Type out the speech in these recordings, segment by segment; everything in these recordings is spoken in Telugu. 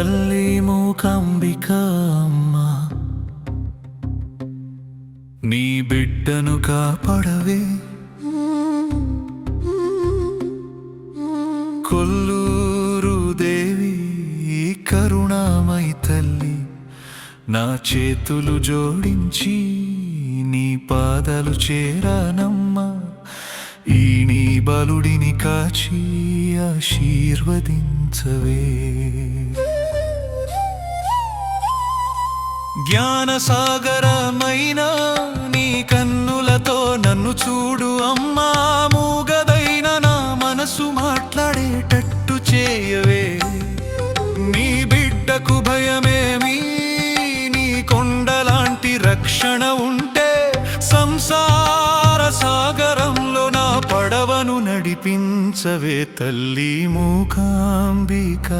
తల్లి మూకాంబిక అమ్మ, నీ బిడ్డను కాపాడవే. కొల్లూరు దేవి కరుణామయి తల్లి, నా చేతులు జోడించి నీ పాదాలు చేరానమ్మా. ఈ నీ బలుడిని కాచి ఆశీర్వదించవే. జ్ఞానసాగరమైన నీ కన్నులతో నన్ను చూడు అమ్మా. మూగదైన నా మనసు మాట్లాడేటట్టు చేయవే. నీ బిడ్డకు భయమేమి, నీ కొండలాంటి రక్షణ ఉంటే సంసార సాగరంలో నా పడవను నడిపించవే. తల్లి మూకాంబిక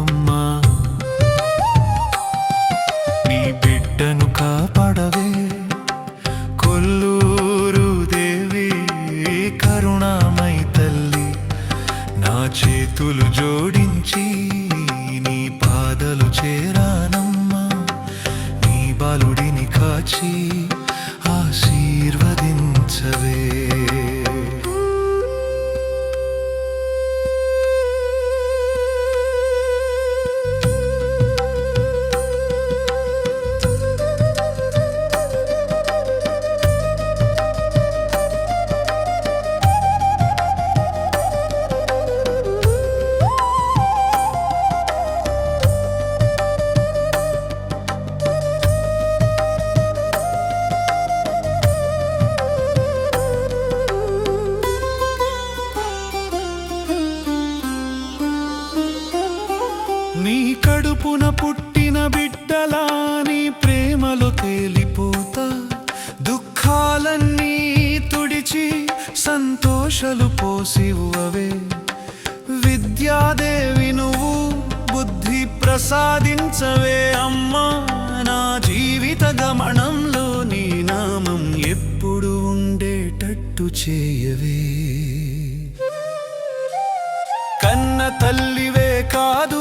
అమ్మా, నీ బిడ్డను కాపాడవే. కొల్లూరు దేవి కరుణామయి తల్లి, నా చేతులు జోడించి నీ పాదాలు చేరానమ్మా. నీ బాలుడిని కాచి ఆశీర్వదించవే. నీ కడుపున పుట్టిన బిడ్డలా నీ ప్రేమలో తేలిపోతా. దుఃఖాలన్నీ తుడిచి సంతోషాలు పోసివ్వవే. విద్యాదేవి నువ్వు బుద్ధి ప్రసాదించవే అమ్మా. నా జీవిత గమనంలో నీ నామం ఎప్పుడు ఉండేటట్టు చేయవే. కన్న తల్లివే కాదు,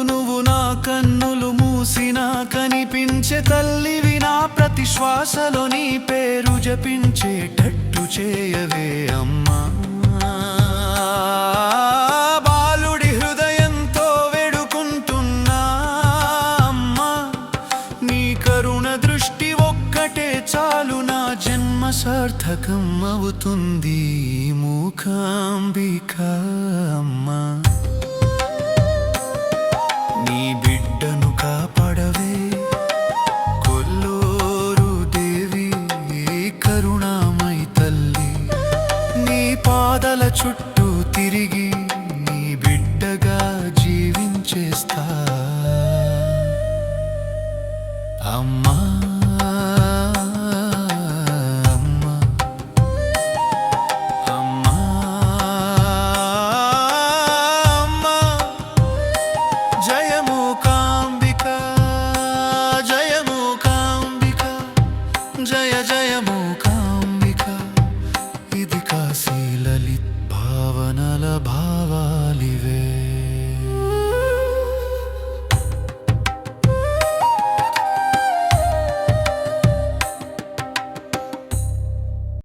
నువ్వు నా కన్నులు మూసినా కనిపించే తల్లివి. నా ప్రతి శ్వాసలో నీ పేరు జపించేటట్టు చేయవే అమ్మా. బాలుడి హృదయంతో వేడుకుంటున్నా అమ్మా. నీ కరుణ దృష్టి ఒక్కటే చాలు, నా జన్మ సార్థకం అవుతుంది. మూకాంబిక అమ్మా, నీ బిడ్డను కాపాడవే. కొల్లూరు దేవి కరుణామయి తల్లి, నీ పాదాల చుట్టూ తిరిగి నీ బిడ్డగా జీవించేస్తా అమ్మా. జయ జయ మూకాంబిక, ఇది కాశీ లలిత్ భావనల భావాలివే.